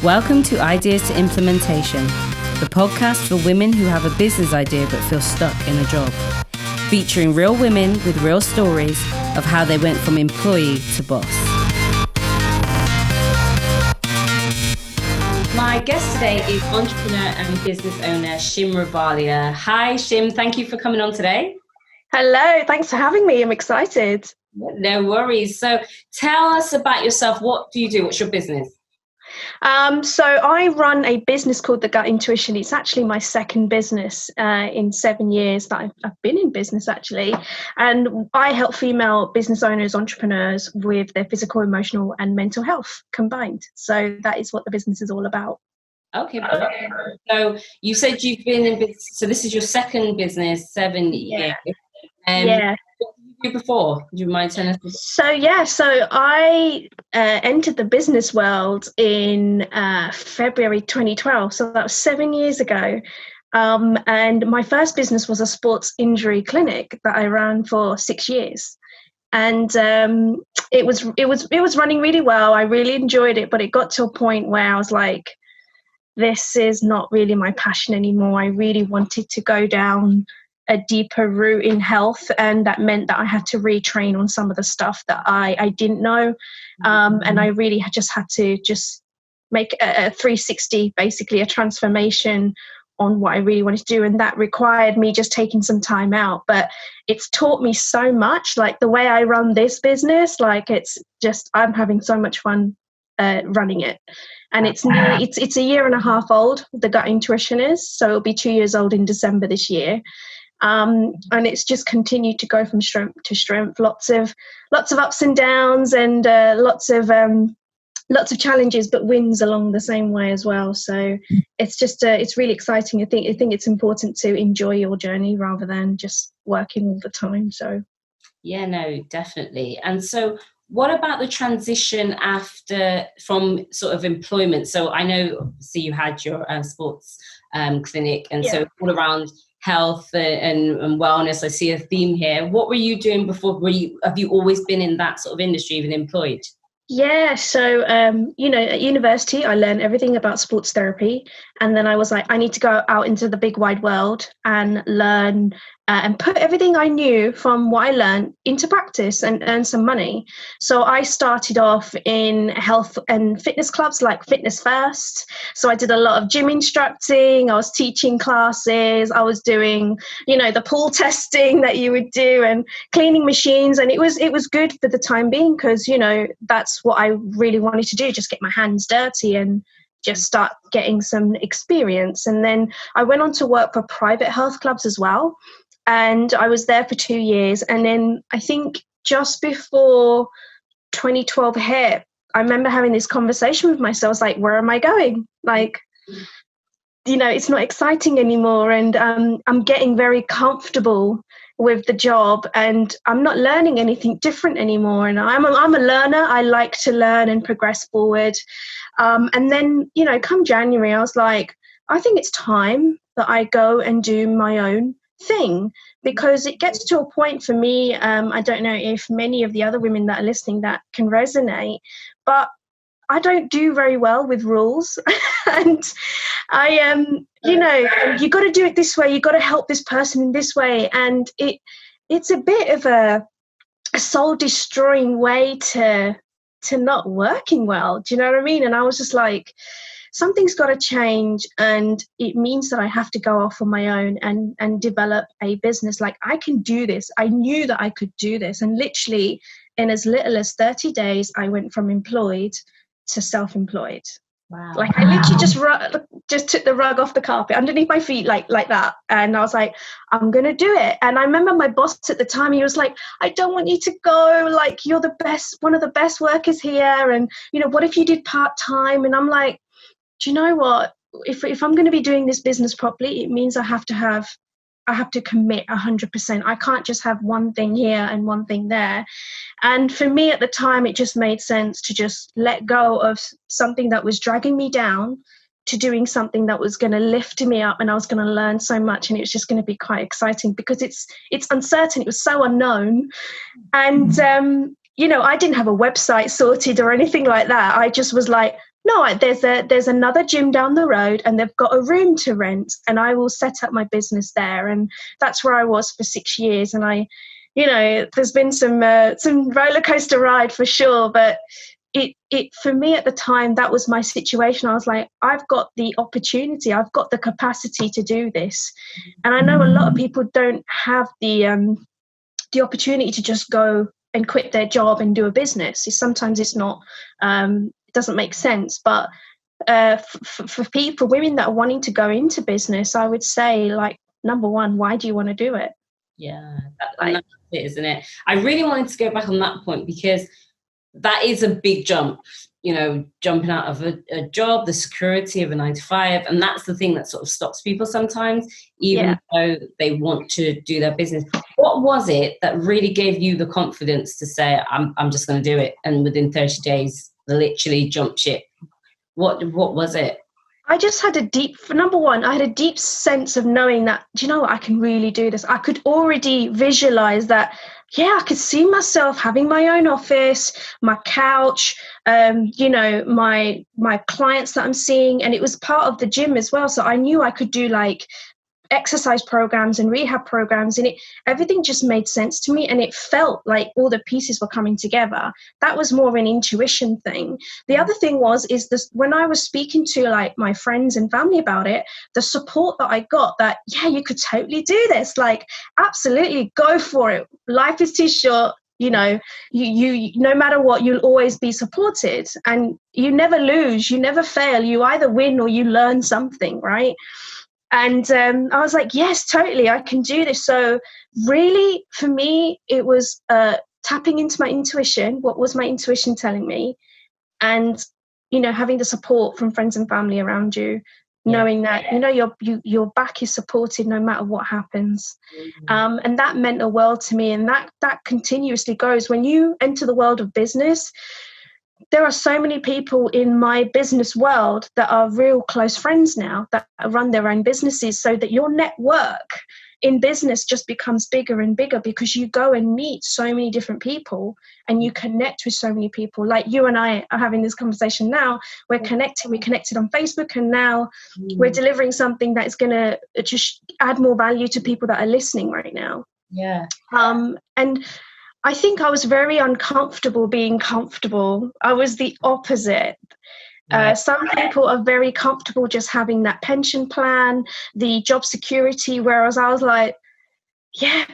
Welcome to Ideas to Implementation, the podcast for women who have a business idea but feel stuck in a job. Featuring real women with real stories of how they went from employee to boss. My guest today is entrepreneur and business owner Shim Ravalia. Hi Shim, thank you for coming on today. Hello, thanks for having me. I'm excited. No worries. So tell us about yourself. What do you do? What's your business? So I run a business called The Gut Intuition. It's actually my second business in 7 years that I've been in business, actually. And I help female business owners, entrepreneurs with their physical, emotional and mental health combined. So that is what the business is all about. Okay. So you said you've been in business. So this is your second business, 7 years. Yeah. What did you do before? Do you mind telling us? So I entered the business world in February 2012. So that was 7 years ago. And my first business was a sports injury clinic that I ran for 6 years. And it was running really well. I really enjoyed it, but it got to a point where I was like, this is not really my passion anymore. I really wanted to go down a deeper route in health, and that meant that I had to retrain on some of the stuff that I didn't know, and I really just had to make a 360, basically a transformation on what I really wanted to do, and that required me just taking some time out. But it's taught me so much, like the way I run this business, like it's just, I'm having so much fun running it. And it's a year and a half old, The Gut Intuition is, so it'll be 2 years old in December this year. And it's just continued to go from strength to strength. Lots of ups and downs, and lots of challenges, but wins along the same way as well. So it's just it's really exciting. I think it's important to enjoy your journey rather than just working all the time. So yeah, no, definitely. And so what about the transition from sort of employment? So I know, you had your sports clinic, and so all around health and wellness. I see a theme here. What were you doing before? Have you always been in that sort of industry, even employed? Yeah, so, at university, I learned everything about sports therapy. And then I was like, I need to go out into the big wide world and learn and put everything I knew from what I learned into practice and earn some money. So I started off in health and fitness clubs like Fitness First. So I did a lot of gym instructing. I was teaching classes. I was doing, the pool testing that you would do and cleaning machines. And it was good for the time being because, that's what I really wanted to do, just get my hands dirty and just start getting some experience. And then I went on to work for private health clubs as well. And I was there for 2 years. And then I think just before 2012 hit, I remember having this conversation with myself. I was like, where am I going? Like, it's not exciting anymore. And I'm getting very comfortable with the job, and I'm not learning anything different anymore. And I'm a learner. I like to learn and progress forward. And then, come January, I was like, I think it's time that I go and do my own thing, because it gets to a point for me. I don't know if many of the other women that are listening that can resonate, but I don't do very well with rules. And I you got to do it this way. You got to help this person in this way. And it's a bit of a soul destroying way to not working well. Do you know what I mean? And I was just like, something's got to change, and it means that I have to go off on my own and develop a business. Like, I can do this. I knew that I could do this. And literally in as little as 30 days, I went from employed to self-employed. Wow. Like, I literally just took the rug off the carpet underneath my feet like that. And I was like, I'm going to do it. And I remember my boss at the time, he was like, I don't want you to go. Like, you're the best, one of the best workers here. And, what if you did part-time? And I'm like, do you know what? If I'm going to be doing this business properly, it means I have to commit 100%. I can't just have one thing here and one thing there. And for me at the time, it just made sense to just let go of something that was dragging me down to doing something that was going to lift me up, and I was going to learn so much, and it was just going to be quite exciting because it's uncertain. It was so unknown. And, I didn't have a website sorted or anything like that. I just was like, no, there's another gym down the road, and they've got a room to rent, and I will set up my business there. And that's where I was for 6 years. And there's been some roller coaster ride for sure, but it for me at the time, that was my situation. I was like, I've got the opportunity, I've got the capacity to do this. And I know a lot of people don't have the opportunity to just go and quit their job and do a business. Sometimes it's not, it doesn't make sense. But for women that are wanting to go into business, I would say, like, number one, why do you want to do it? Yeah, that's it, isn't it? I really wanted to go back on that point, because that is a big jump, jumping out of a job, the security of a 9 to 5. And that's the thing that sort of stops people sometimes, even though they want to do their business. What was it that really gave you the confidence to say, I'm just going to do it? And within 30 days, literally jump ship. What was it? I just had number one, I had a deep sense of knowing that, do you know what, I can really do this. I could already visualize that, I could see myself having my own office, my couch, my clients that I'm seeing. And it was part of the gym as well. So I knew I could do like exercise programs and rehab programs, and everything just made sense to me, and it felt like all the pieces were coming together. That was more of an intuition thing. The other thing is this: when I was speaking to like my friends and family about it, the support that I got, that you could totally do this, like, absolutely go for it, life is too short, you no matter what, you'll always be supported, and you never lose, you never fail, you either win or you learn something, right? And I was like, yes, totally, I can do this. So really, for me, it was tapping into my intuition. What was my intuition telling me? And, having the support from friends and family around you, knowing that, your back is supported no matter what happens. And that meant a world to me. And that continuously goes. When you enter the world of business, there are so many people in my business world that are real close friends now, that run their own businesses, so that your network in business just becomes bigger and bigger, because you go and meet so many different people and you connect with so many people. Like you and I are having this conversation now. We're connecting. We connected on Facebook, and now we're delivering something that is going to just add more value to people that are listening right now. Yeah. And I think I was very uncomfortable being comfortable. I was the opposite. Some people are very comfortable just having that pension plan, the job security, whereas I was like,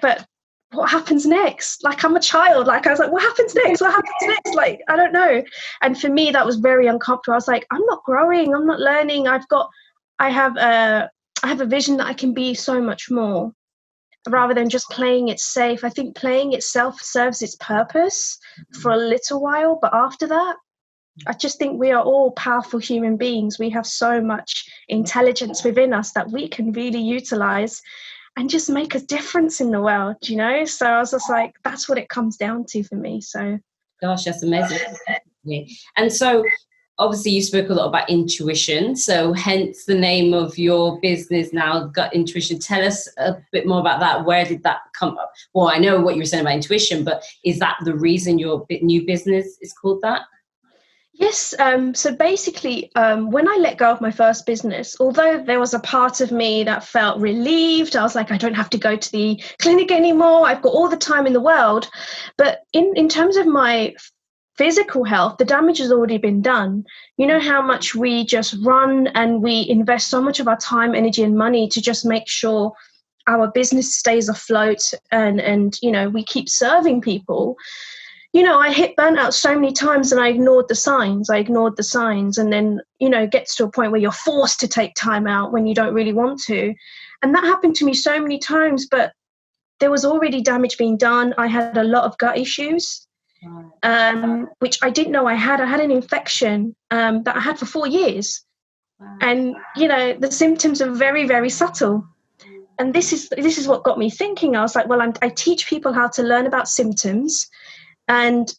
but what happens next? Like, I'm a child. Like, I was like, what happens next? What happens next? Like, I don't know. And for me, that was very uncomfortable. I was like, I'm not growing. I'm not learning. I have a vision that I can be so much more, rather than just playing it safe. I think playing itself serves its purpose for a little while, but after that, I just think we are all powerful human beings. We have so much intelligence within us that we can really utilize and just make a difference in the world, So I was just like, that's what it comes down to for me. So, gosh, that's amazing. And so, obviously, you spoke a lot about intuition, so hence the name of your business now, Gut Intuition. Tell us a bit more about that. Where did that come up? Well, I know what you were saying about intuition, but is that the reason your new business is called that? Yes. So basically, when I let go of my first business, although there was a part of me that felt relieved, I was like, I don't have to go to the clinic anymore. I've got all the time in the world. But in terms of my physical health, the damage has already been done. You know how much we just run and we invest so much of our time, energy, and money to just make sure our business stays afloat and we keep serving people. I hit burnout so many times, and I ignored the signs. And then, it gets to a point where you're forced to take time out when you don't really want to. And that happened to me so many times, but there was already damage being done. I had a lot of gut issues. Which I didn't know I had. I had an infection that I had for 4 years. Wow. And, the symptoms are very, very subtle. And this is what got me thinking. I was like, well, I teach people how to learn about symptoms. And,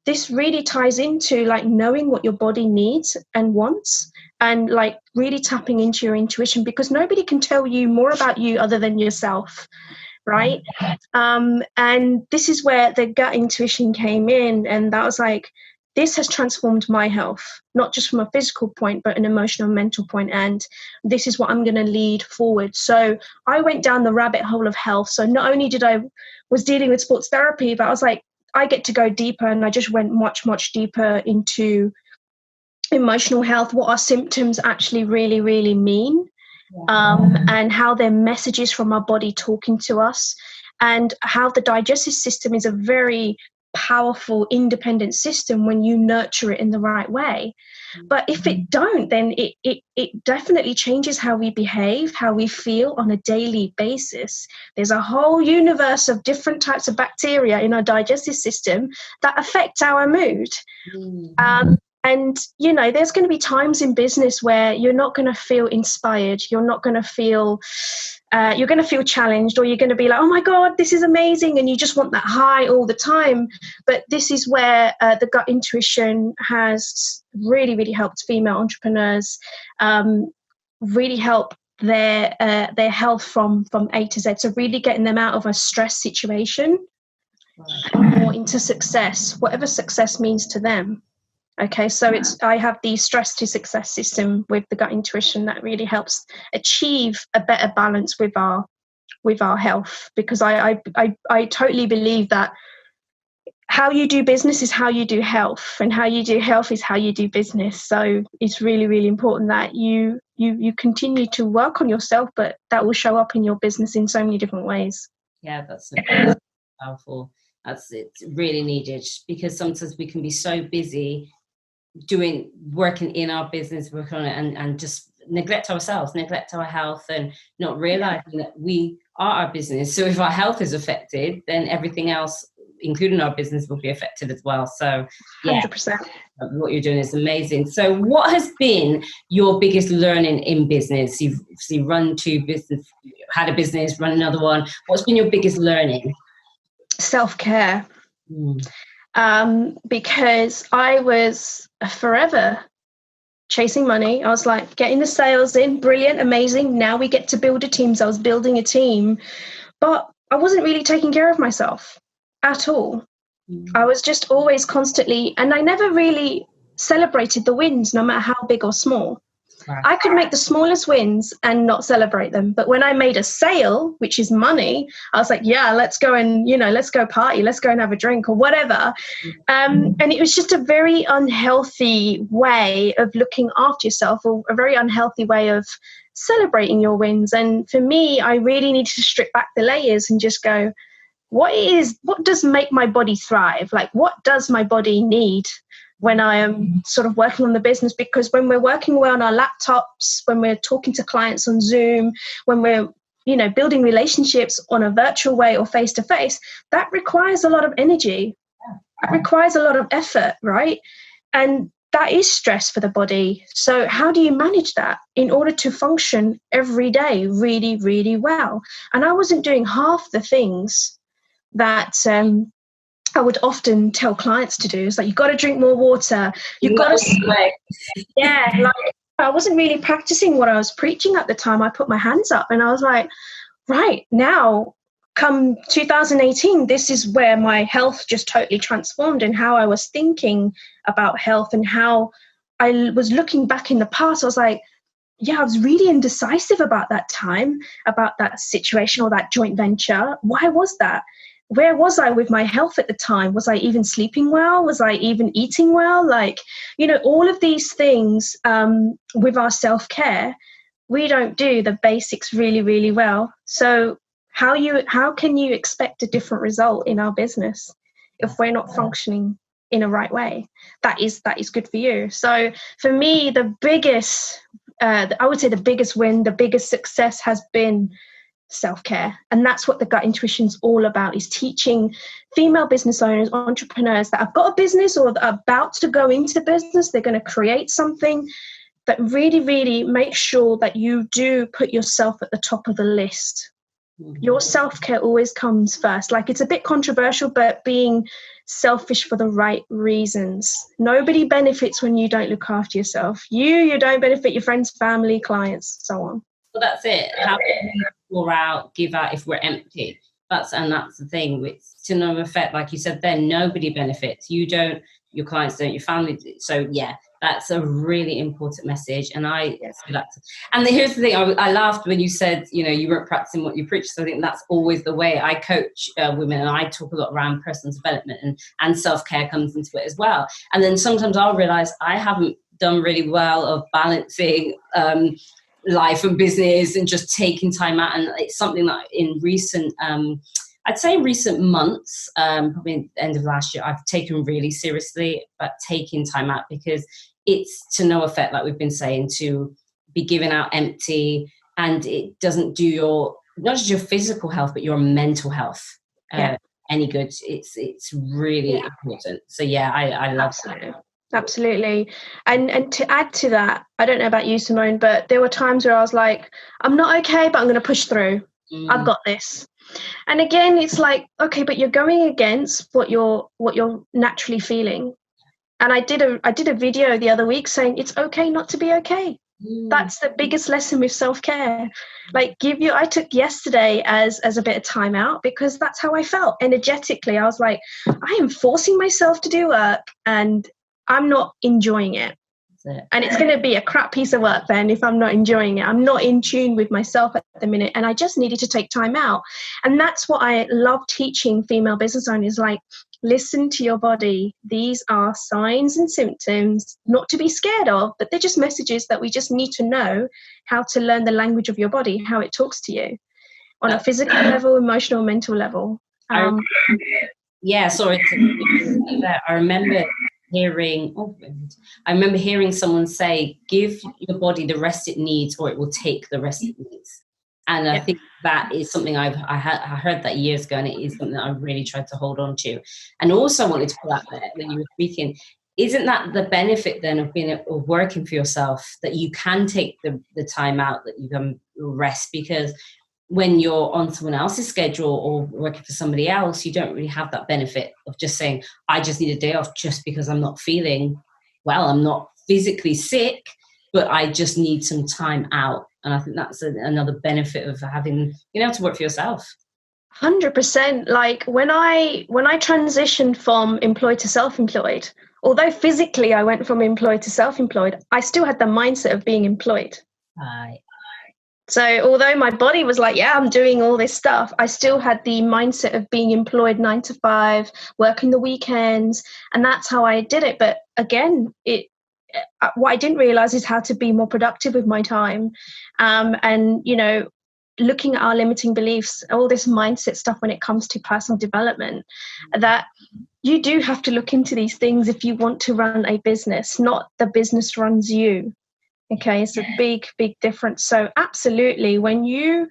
this really ties into like knowing what your body needs and wants, and like really tapping into your intuition, because nobody can tell you more about you other than yourself. Right. And this is where the gut intuition came in. And that was like, this has transformed my health, not just from a physical point, but an emotional and mental point. And this is what I'm going to lead forward. So I went down the rabbit hole of health. So not only was dealing with sports therapy, but I was like, I get to go deeper. And I just went much, much deeper into emotional health, what our symptoms actually really, really mean, and how they're messages from our body talking to us, and how the digestive system is a very powerful, independent system when you nurture it in the right way. But if it don't, then it definitely changes how we behave, how we feel on a daily basis. There's a whole universe of different types of bacteria in our digestive system that affect our mood. And, you know, there's going to be times in business where you're not going to feel inspired. You're not going to feel, you're going to feel challenged, or you're going to be like, oh my God, this is amazing. And you just want that high all the time. But this is where the gut intuition has really, really helped female entrepreneurs really help their health from A to Z. So really getting them out of a stress situation and more into success, whatever success means to them. Okay, so I have the stress to success system with the gut intuition that really helps achieve a better balance with our health, because I totally believe that how you do business is how you do health, and how you do health is how you do business. So it's really, really important that you continue to work on yourself, but that will show up in your business in so many different ways. Yeah, that's powerful. It's really needed, because sometimes we can be so busy working in our business, working on it, and just neglect ourselves, neglect our health, and not realizing that we are our business. So if our health is affected, then everything else, including our business, will be affected as well. So yeah, 100%. What you're doing is amazing. So what has been your biggest learning in business? You've run two business, had a business, run another one. What's been your biggest learning? Self-care. Because I was forever chasing money. I was like, getting the sales in, brilliant, amazing. Now we get to build a team. So I was building a team, but I wasn't really taking care of myself at all. I was just always constantly, and I never really celebrated the wins, no matter how big or small. Right. I could make the smallest wins and not celebrate them. But when I made a sale, which is money, I was like, yeah, let's go and, let's go party. Let's go and have a drink or whatever. And it was just a very unhealthy way of looking after yourself, or a very unhealthy way of celebrating your wins. And for me, I really needed to strip back the layers and just go, what does make my body thrive? Like, what does my body need when I am sort of working on the business? Because when we're working away on our laptops, when we're talking to clients on Zoom, when we're, building relationships on a virtual way or face to face, that requires a lot of energy. It requires a lot of effort, right? And that is stress for the body. So how do you manage that in order to function every day really, really well? And I wasn't doing half the things that I would often tell clients to do. It's like, you've got to drink more water. You've got to sweat. Yeah, like I wasn't really practicing what I was preaching at the time. I put my hands up and I was like, right, now, come 2018, this is where my health just totally transformed, and how I was thinking about health and how I was looking back in the past. I was like, yeah, I was really indecisive about that time, about that situation or that joint venture. Why was that? Where was I with my health at the time? Was I even sleeping well? Was I even eating well? Like, all of these things with our self-care, we don't do the basics really, really well. So how can you expect a different result in our business if we're not functioning in a right way? That is good for you. So for me, the biggest, I would say the biggest win, the biggest success has been self-care. And that's what the gut intuition is all about, is teaching female business owners, entrepreneurs that have got a business or are about to go into business, they're going to create something, that really, really make sure that you do put yourself at the top of the list. Your self-care always comes first. Like, it's a bit controversial, but being selfish for the right reasons. Nobody benefits when you don't look after yourself. You don't benefit, your friends, family, clients, so on. Well, that's it. How can we pour out, give out if we're empty? That's the thing. It's to no effect, like you said. Then nobody benefits. You don't your clients don't, your family. So yeah, that's a really important message. And here's the thing, I laughed when you said, you weren't practicing what you preach. So I think that's always the way I coach women, and I talk a lot around personal development, and self-care comes into it as well. And then sometimes I'll realize I haven't done really well of balancing life and business and just taking time out. And it's something that in recent I'd say recent months, probably at the end of last year, I've taken really seriously about taking time out, because it's to no effect, like we've been saying, to be given out empty, and it doesn't do not just your physical health, but your mental health any good. It's really important. So yeah, I love that. Absolutely. And to add to that, I don't know about you, Simone, but there were times where I was like, I'm not okay, but I'm going to push through. I've got this. And again, it's like, okay, but you're going against what you're naturally feeling. And I did a video the other week saying it's okay not to be okay. That's the biggest lesson with self-care. Like I took yesterday as a bit of time out, because that's how I felt energetically. I was like, I am forcing myself to do work and I'm not enjoying it. And it's going to be a crap piece of work then if I'm not enjoying it. I'm not in tune with myself at the minute, and I just needed to take time out. And that's what I love teaching female business owners, like, listen to your body. These are signs and symptoms not to be scared of, but they're just messages that we just need to know how to learn the language of your body, how it talks to you on a physical level, emotional, mental level. Sorry to that. I remember hearing someone say, give your body the rest it needs, or it will take the rest it needs. And I think that is something I heard that years ago, and it is something that I really tried to hold on to. And also I wanted to put out there, when you were speaking, isn't that the benefit then of working for yourself, that you can take the time out, that you can rest? Because when you're on someone else's schedule or working for somebody else, you don't really have that benefit of just saying, I just need a day off just because I'm not feeling well. I'm not physically sick, but I just need some time out. And I think that's another benefit of being able to work for yourself. 100%. Like when I transitioned from employed to self-employed, although physically I went from employed to self-employed, I still had the mindset of being employed. Right. So although my body was like, yeah, I'm doing all this stuff, I still had the mindset of being employed 9 to 5, working the weekends. And that's how I did it. But again, what I didn't realize is how to be more productive with my time. And, looking at our limiting beliefs, all this mindset stuff when it comes to personal development, that you do have to look into these things if you want to run a business, not the business runs you. Okay, it's a big, big difference. So absolutely, when you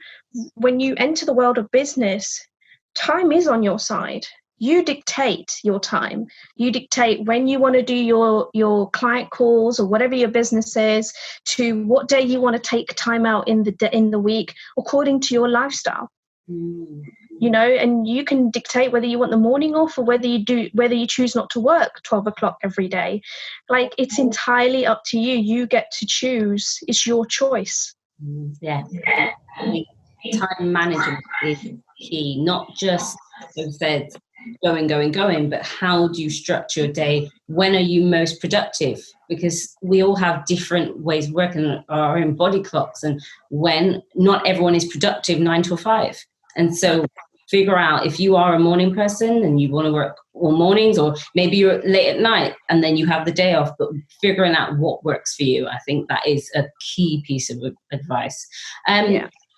enter the world of business, time is on your side. You dictate your time. You dictate when you want to do your client calls or whatever your business is, to what day you want to take time out in the week according to your lifestyle. And you can dictate whether you want the morning off, or whether you choose not to work 12 o'clock every day. Like, it's entirely up to you. You get to choose. It's your choice. Yeah. Time management is key, not just, as I said, going, but how do you structure your day? When are you most productive? Because we all have different ways of working, our own body clocks, and when not everyone is productive 9 to 5. And so figure out, if you are a morning person and you want to work all mornings, or maybe you're late at night and then you have the day off, but figuring out what works for you. I think that is a key piece of advice.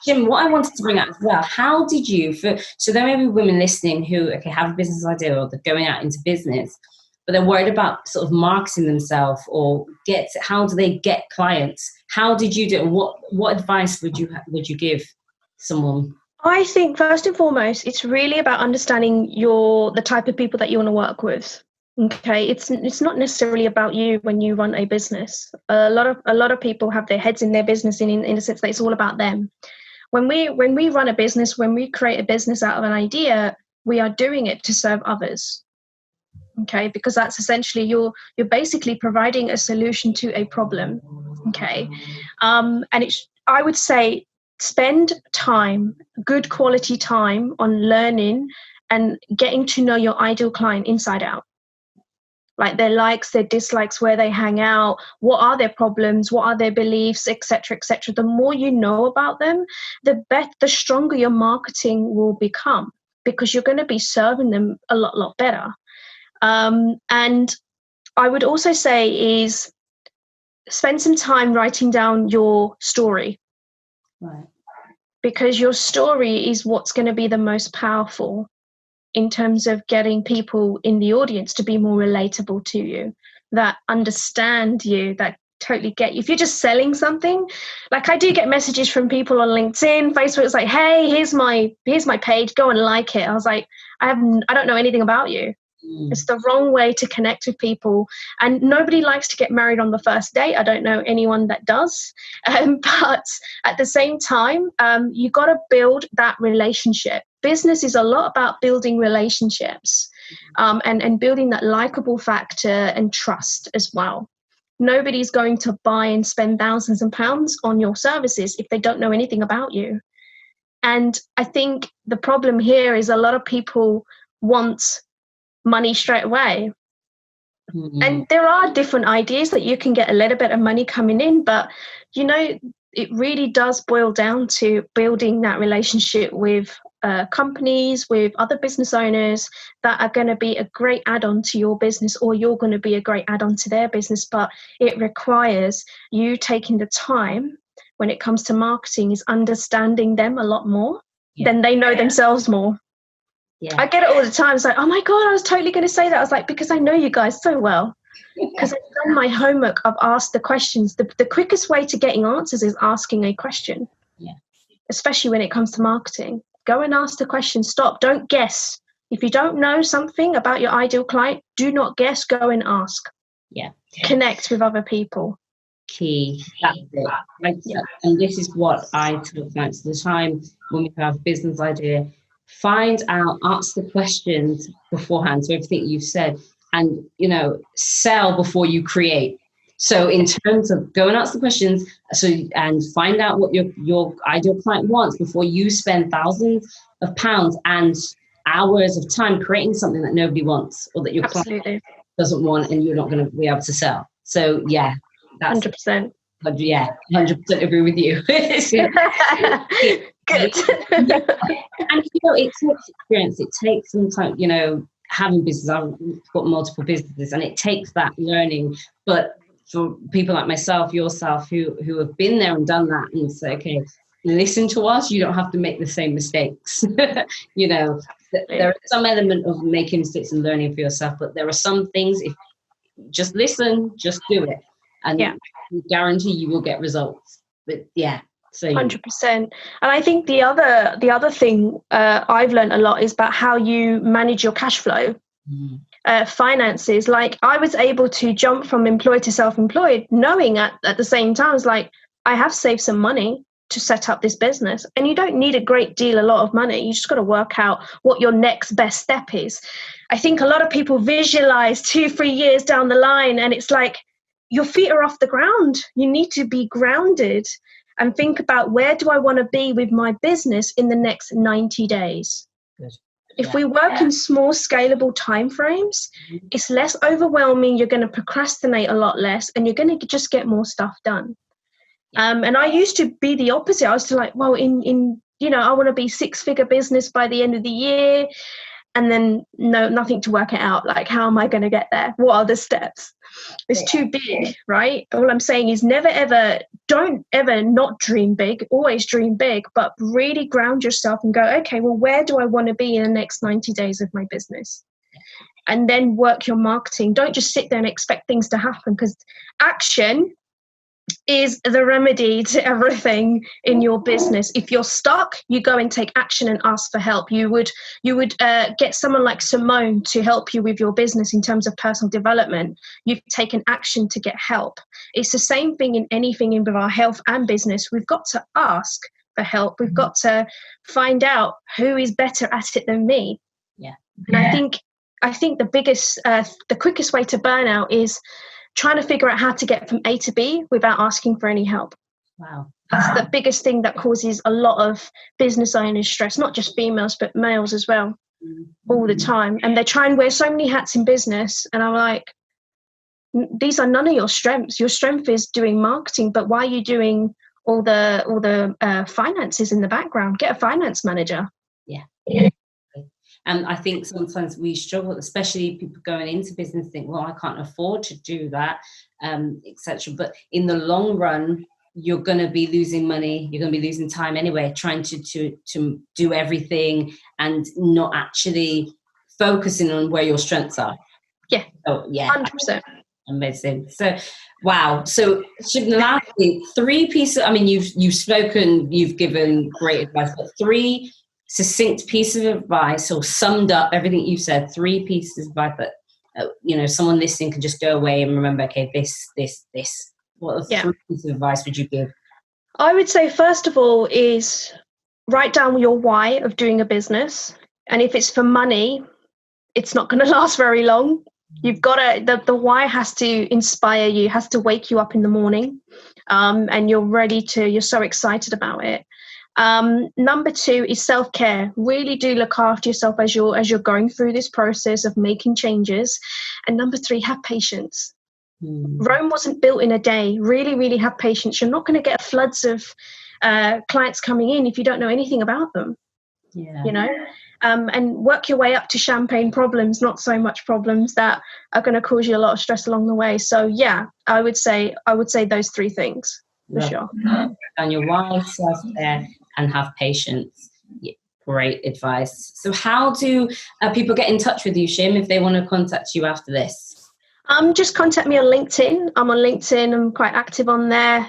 Shim, what I wanted to bring up as well, how did you, so there may be women listening who have a business idea, or they're going out into business, but they're worried about sort of marketing themselves, or how do they get clients? How did you do it? What advice would you give someone? I think first and foremost, it's really about understanding the type of people that you want to work with. Okay, it's not necessarily about you when you run a business. A lot of people have their heads in their business in the sense that it's all about them. When we run a business, when we create a business out of an idea, we are doing it to serve others. Okay, because that's essentially you're basically providing a solution to a problem. Okay, and I would say, spend time, good quality time, on learning and getting to know your ideal client inside out. like their likes, their dislikes, where they hang out, what are their problems, what are their beliefs, etc., etc. The more you know about them, the stronger your marketing will become, because you're going to be serving them a lot better. And I would also say is spend some time writing down your story. Right. Because your story is what's going to be the most powerful in terms of getting people in the audience to be more relatable to you, that understand you, that totally get you. If you're just selling something, like I do get messages from people on LinkedIn, Facebook, it's like, hey, here's my page, go and like it. I was like, I don't know anything about you. It's the wrong way to connect with people. And nobody likes to get married on the first date. I don't know anyone that does. But at the same time, you got to build that relationship. Business is a lot about building relationships, and building that likable factor and trust as well. Nobody's going to buy and spend thousands of pounds on your services if they don't know anything about you. And I think the problem here is a lot of people want money straight away. Mm-hmm. And there are different ideas that you can get a little bit of money coming in, but it really does boil down to building that relationship with companies, with other business owners that are going to be a great add-on to your business, or you're going to be a great add-on to their business. But it requires you taking the time when it comes to marketing, is understanding them a lot more than they know themselves more. Yeah. I get it all the time. It's like, oh my God, I was totally going to say that. I was like, because I know you guys so well. Because I've done my homework. I've asked the questions. The quickest way to getting answers is asking a question. Yeah. Especially when it comes to marketing. Go and ask the question. Stop. Don't guess. If you don't know something about your ideal client, do not guess. Go and ask. Yeah. Connect with other people. Key. That's it. And this is what I tell clients all the time when we have a business idea. Find out, ask the questions beforehand. So everything you've said, and sell before you create. So in terms of go and ask the questions, and find out what your ideal client wants before you spend thousands of pounds and hours of time creating something that nobody wants, or that your client doesn't want, and you're not going to be able to sell. So yeah, that's 100%. Yeah, 100% agree with you. Good. And it takes experience. It takes some time. Having business, I've got multiple businesses, and it takes that learning. But for people like myself, yourself, who have been there and done that, and say, okay, listen to us. You don't have to make the same mistakes. There is some element of making mistakes and learning for yourself, but there are some things. If just listen, just do it, and I guarantee you will get results. But yeah. So 100%. And I think the other thing I've learned a lot is about how you manage your cash flow, finances. Like I was able to jump from employed to self-employed, knowing at the same time, it's like I have saved some money to set up this business. And you don't need a lot of money. You just got to work out what your next best step is. I think a lot of people visualize 2-3 years down the line, and it's like your feet are off the ground. You need to be grounded and think about, where do I want to be with my business in the next 90 days? Good. If we work in small, scalable timeframes, it's less overwhelming. You're going to procrastinate a lot less, and you're going to just get more stuff done. And I used to be the opposite. I was like, well, I want to be 6-figure business by the end of the year. And then nothing to work it out. Like, how am I going to get there? What are the steps? It's too big, right? All I'm saying is don't ever not dream big, always dream big, but really ground yourself and go, okay, well, where do I want to be in the next 90 days of my business? And then work your marketing. Don't just sit there and expect things to happen, because action is the remedy to everything in your business. If you're stuck, you go and take action and ask for help. You would get someone like Simone to help you with your business in terms of personal development. You've taken action to get help. It's the same thing in anything in with our health and business. We've got to ask for help. We've got to find out who is better at it than me. Yeah. And I think the quickest way to burnout is trying to figure out how to get from A to B without asking for any help. Wow. That's the biggest thing that causes a lot of business owners stress, not just females, but males as well, all the time. And they try and wear so many hats in business. And I'm like, these are none of your strengths. Your strength is doing marketing, but why are you doing all the finances in the background? Get a finance manager. Yeah. And I think sometimes we struggle, especially people going into business, think, well, I can't afford to do that, etc. But in the long run, you're going to be losing money. You're going to be losing time anyway, trying to do everything and not actually focusing on where your strengths are. Yeah. Oh, yeah. 100%. Amazing. So, wow. So, lastly, 3 pieces. I mean, you've spoken, you've given great advice, but 3 succinct pieces of advice, or summed up everything you've said. 3 pieces of advice that someone listening can just go away and remember. Okay, this. What 3 pieces of advice would you give? I would say, first of all, is write down your why of doing a business, and if it's for money, it's not going to last very long. You've got to, the why has to inspire you, has to wake you up in the morning, and you're so excited about it. Number 2 is self-care. Really do look after yourself as you're going through this process of making changes. And number 3, have patience. Rome wasn't built in a day. Really, really have patience. You're not going to get floods of clients coming in if you don't know anything about them. Yeah. And work your way up to champagne problems, not so much problems that are going to cause you a lot of stress along the way. So yeah, I would say those 3 things for sure. And your why, self-care, and have patience. Yeah, great advice. So how do people get in touch with you, Shim, if they want to contact you after this? Just contact me on LinkedIn. I'm on LinkedIn. I'm quite active on there.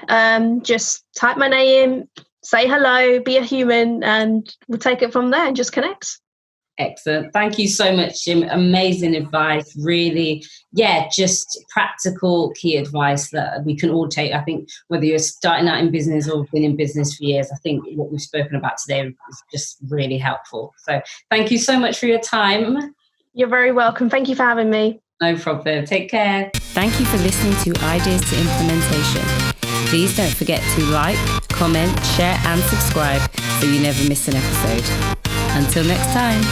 Just type my name, say hello, be a human, and we'll take it from there and just connect. Excellent. Thank you so much, Jim. Amazing advice. Really, just practical key advice that we can all take. I think whether you're starting out in business or been in business for years, I think what we've spoken about today is just really helpful. So thank you so much for your time. You're very welcome. Thank you for having me. No problem. Take care. Thank you for listening to Ideas to Implementation. Please don't forget to like, comment, share and subscribe so you never miss an episode. Until next time.